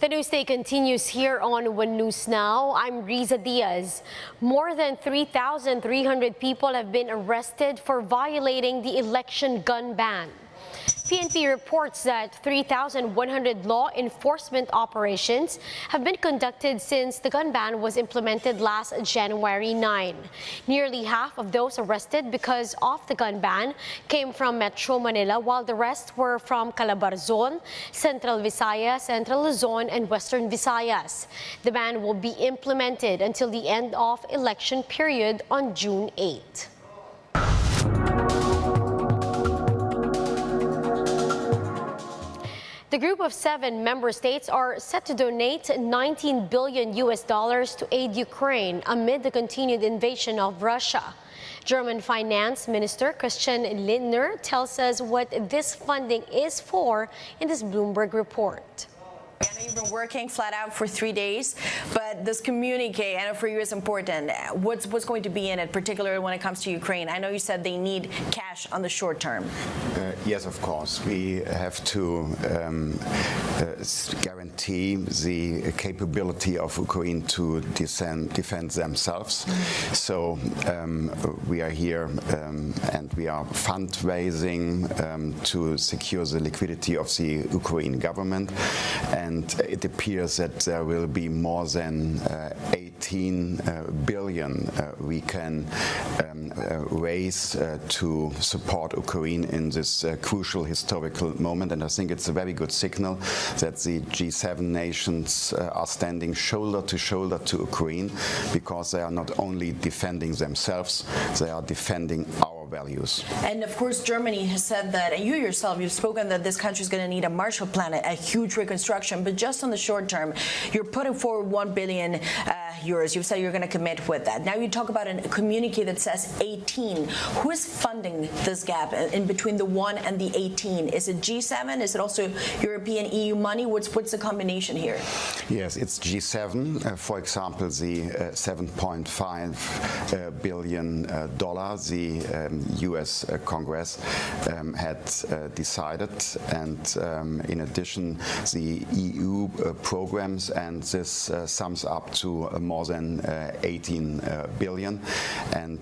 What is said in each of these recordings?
The news day continues here on One News Now. I'm Riza Diaz. More than 3,300 people have been arrested for violating the election gun ban. PNP reports that 3,100 law enforcement operations have been conducted since the gun ban was implemented last January 9. Nearly half of those arrested because of the gun ban came from Metro Manila, while the rest were from Calabarzon, Central Visayas, Central Luzon, and Western Visayas. The ban will be implemented until the end of election period on June 8. The group of 7 member states are set to donate 19 billion US dollars to aid Ukraine amid the continued invasion of Russia. German Finance Minister Christian Lindner tells us what this funding is for in this Bloomberg report. I know you've been working flat out for 3 days, but this communique, I know for you is important. What's going to be in it, particularly when it comes to Ukraine? I know you said they need cash on the short term. Yes, of course. We have to guarantee the capability of Ukraine to defend themselves. So we are here and we are fundraising to secure the liquidity of the Ukraine government. And it appears that there will be more than 18 billion we can raise to support Ukraine in this crucial historical moment. And I think it's a very good signal that the G7 nations are standing shoulder to shoulder to Ukraine, because they are not only defending themselves, they are defending our values. And of course, Germany has said that, and you yourself, you've spoken that this country is going to need a Marshall Plan, a huge reconstruction. But just on the short term, you're putting forward 1 billion euros. You've said you're going to commit with that. Now you talk about a communique that says 18. Who is funding this gap in between the 1 and the 18? Is it G7? Is it also European EU money? What's the combination here? Yes, it's G7. For example, the $7.5 billion the US Congress had decided, and in addition the EU programs, and this sums up to more than 18 billion. And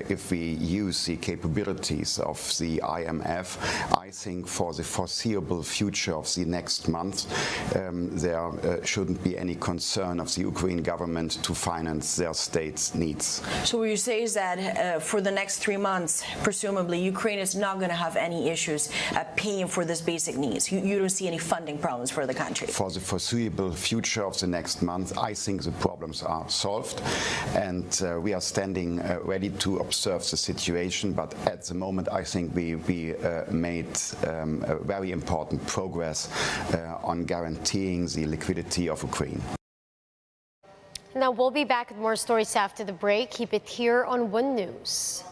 if we use the capabilities of the IMF, I think for the foreseeable future of the next month, there shouldn't be any concern of the Ukraine government to finance their state's needs. So what you say is that for the next 3 months, presumably, Ukraine is not going to have any issues paying for this basic needs. You don't see any funding problems for the country. For the foreseeable future of the next month, I think the problems are solved, and we are standing ready to observe the situation. But at the moment, I think we made a very important progress on guaranteeing the liquidity of Ukraine. Now we'll be back with more stories after the break. Keep it here on One News.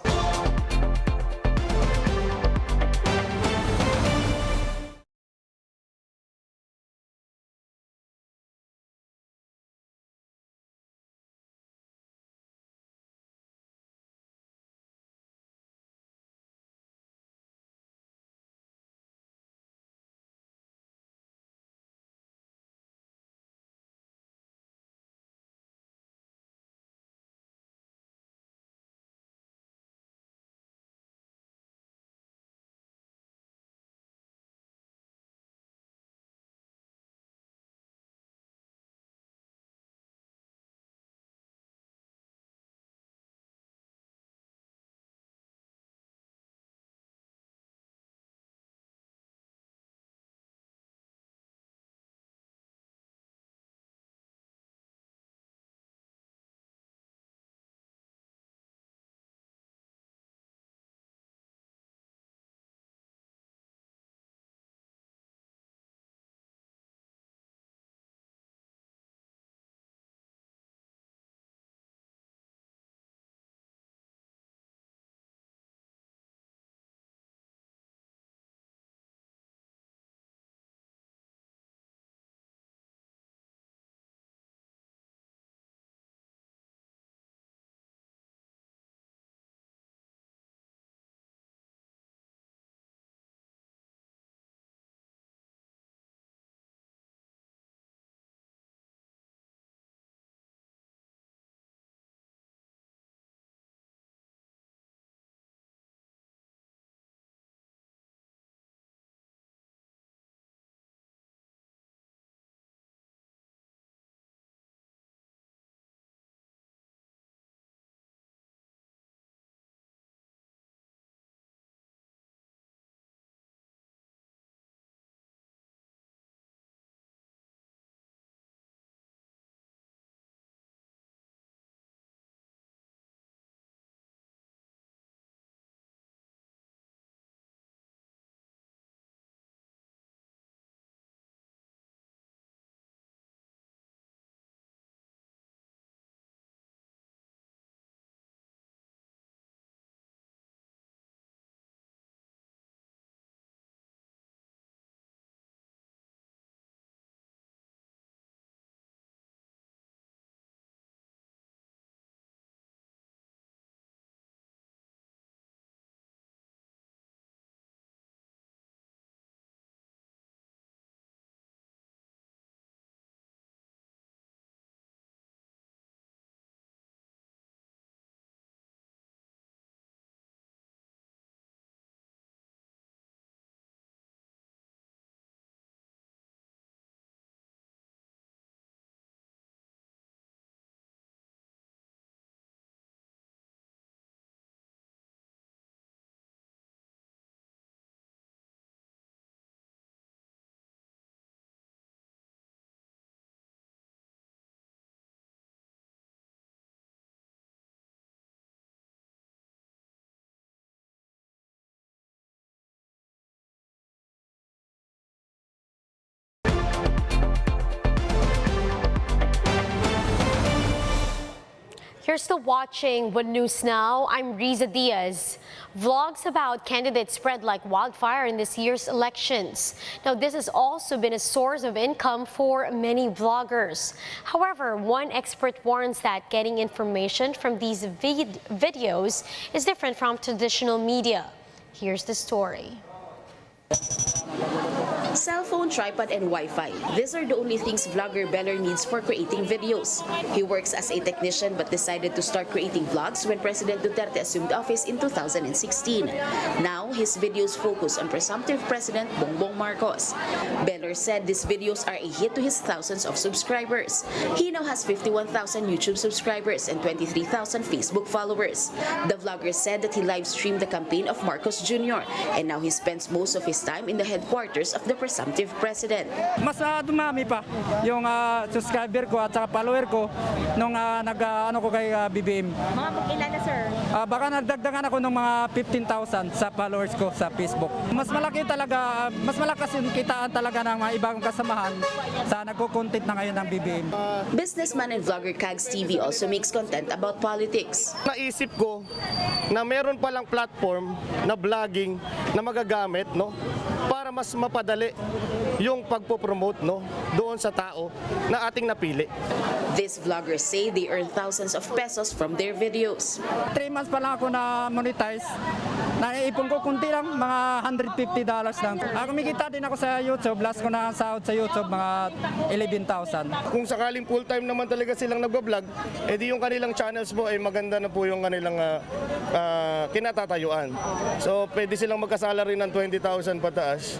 You're still watching One News Now. I'm Riza Diaz. Vlogs about candidates spread like wildfire in this year's elections. Now, this has also been a source of income for many vloggers. However, one expert warns that getting information from these videos is different from traditional media. Here's the story. Cell phone, tripod, and Wi-Fi. These are the only things vlogger Beller needs for creating videos. He works as a technician but decided to start creating vlogs when President Duterte assumed office in 2016. Now, his videos focus on presumptive President Bongbong Marcos. Beller said these videos are a hit to his thousands of subscribers. He now has 51,000 YouTube subscribers and 23,000 Facebook followers. The vlogger said that he live-streamed the campaign of Marcos Jr. and now he spends most of his time in the headquarters of the presumptive president. Mas dumami pa yung subscriber ko at saka follower ko nung nag-ano ko kay BBM. Mga ilan na, sir? Baka nagdagdagan ako ng mga 15,000 sa followers ko sa Facebook. Mas malaki talaga, mas malakas yung kitaan talaga ng mga ibang kasamahan sa nagko-content na ngayon ng BBM. Businessman and vlogger Kags TV also makes content about politics. Naisip ko na meron palang platform na vlogging na magagamit, no, para mas mapadali yung pagpo-promote, no, doon sa tao na ating napili. These vloggers say they earn thousands of pesos from their videos. 3 months pa lang ako na monetize. Naipon ko kunti lang, mga $150 lang. Kumikita din ako sa YouTube. Last ko na sahod sa YouTube, mga 11,000. Kung sakaling full-time naman talaga silang nagbablog, edi yung kanilang channels po ay maganda na po yung kanilang kinatatayuan. So pwede silang magkasalary ng 20,000 pataas.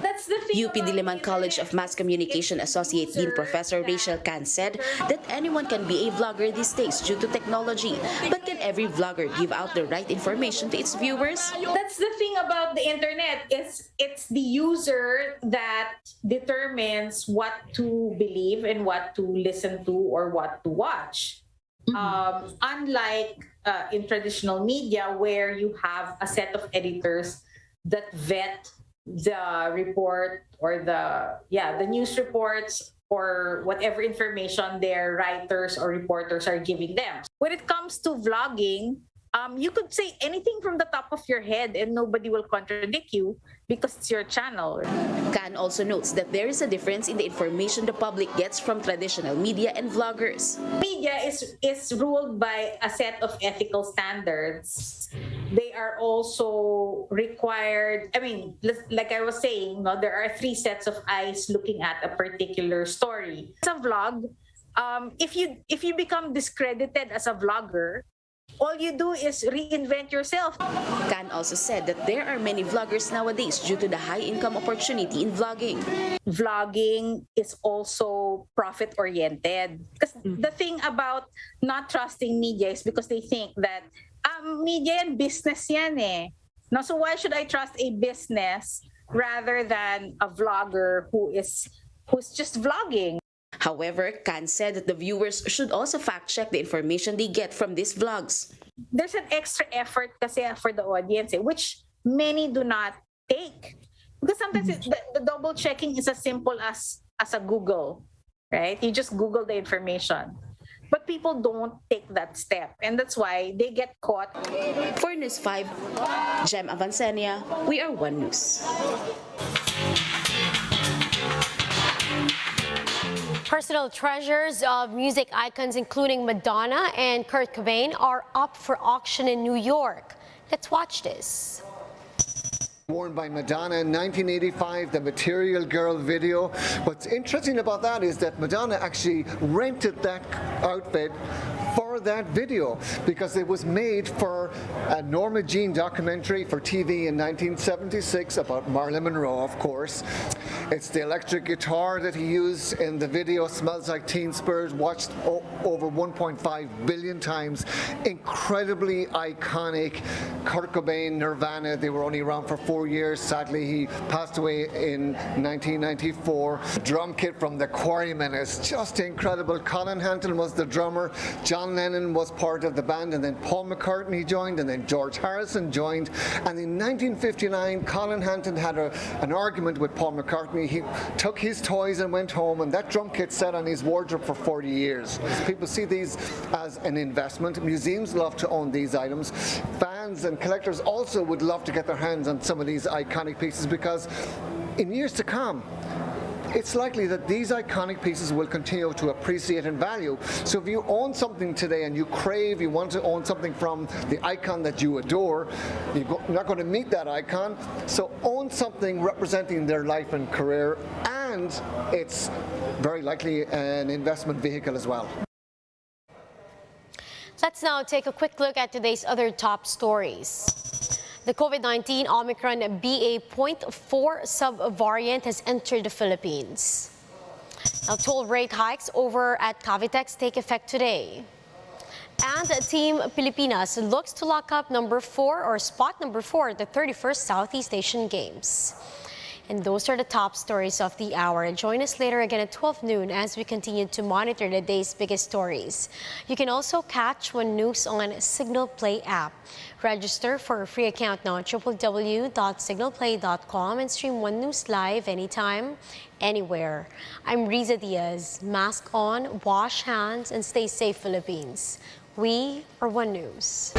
UP Diliman College of Mass Communication Associate Dean Professor Rachel Can said that anyone can be a vlogger these days due to technology. But can every vlogger give out the right information to its viewers? That's the thing about the internet, is it's the user that determines what to believe and what to listen to or what to watch. Unlike in traditional media, where you have a set of editors that vet the report or the news reports or whatever information their writers or reporters are giving them. When it comes to vlogging, you could say anything from the top of your head and nobody will contradict you because it's your channel. Can also notes that there is a difference in the information the public gets from traditional media and vloggers. Media is ruled by a set of ethical standards. They are also required, I mean, like I was saying, no, there are 3 sets of eyes looking at a particular story. As a vlog, if you become discredited as a vlogger, all you do is reinvent yourself. Can also said that there are many vloggers nowadays due to the high income opportunity in vlogging. Vlogging is also profit-oriented. Because the thing about not trusting media is because they think that media and business yan eh. No, so why should I trust a business rather than a vlogger who's just vlogging? However, Can said that the viewers should also fact-check the information they get from these vlogs. There's an extra effort kasi for the audience, which many do not take. Because sometimes the double-checking is as simple as a Google, right? You just Google the information. But people don't take that step, and that's why they get caught. For News 5, Jem Avancenia, we are One News. Personal treasures of music icons including Madonna and Kurt Cobain are up for auction in New York. Let's watch this. Worn by Madonna in 1985, the Material Girl video. What's interesting about that is that Madonna actually rented that outfit for that video because it was made for a Norma Jean documentary for TV in 1976 about Marilyn Monroe, of course. It's the electric guitar that he used in the video, Smells Like Teen Spirit, watched over 1.5 billion times. Incredibly iconic. Kurt Cobain, Nirvana, they were only around for 4 years. Sadly, he passed away in 1994. Drum kit from the Quarrymen is just incredible. Colin Hanton was the drummer. John Lennon Lennon was part of the band, and then Paul McCartney joined, and then George Harrison joined. And in 1959, Colin Hanton had an argument with Paul McCartney. He took his toys and went home, and that drum kit sat on his wardrobe for 40 years. People see these as an investment. Museums love to own these items. Fans and collectors also would love to get their hands on some of these iconic pieces, because in years to come, it's likely that these iconic pieces will continue to appreciate in value. So if you own something today and you want to own something from the icon that you adore, you're not going to meet that icon. So own something representing their life and career, and it's very likely an investment vehicle as well. Let's now take a quick look at today's other top stories. The COVID-19 Omicron BA.4 subvariant has entered the Philippines. Now, toll rate hikes over at Cavitex take effect today. And Team Pilipinas looks to lock up spot number 4 at the 31st Southeast Asian Games. And those are the top stories of the hour. Join us later again at 12 noon as we continue to monitor the day's biggest stories. You can also catch One News on Signal Play app. Register for a free account now at www.signalplay.com and stream One News live anytime, anywhere. I'm Riza Diaz. Mask on, wash hands, and stay safe, Philippines. We are One News.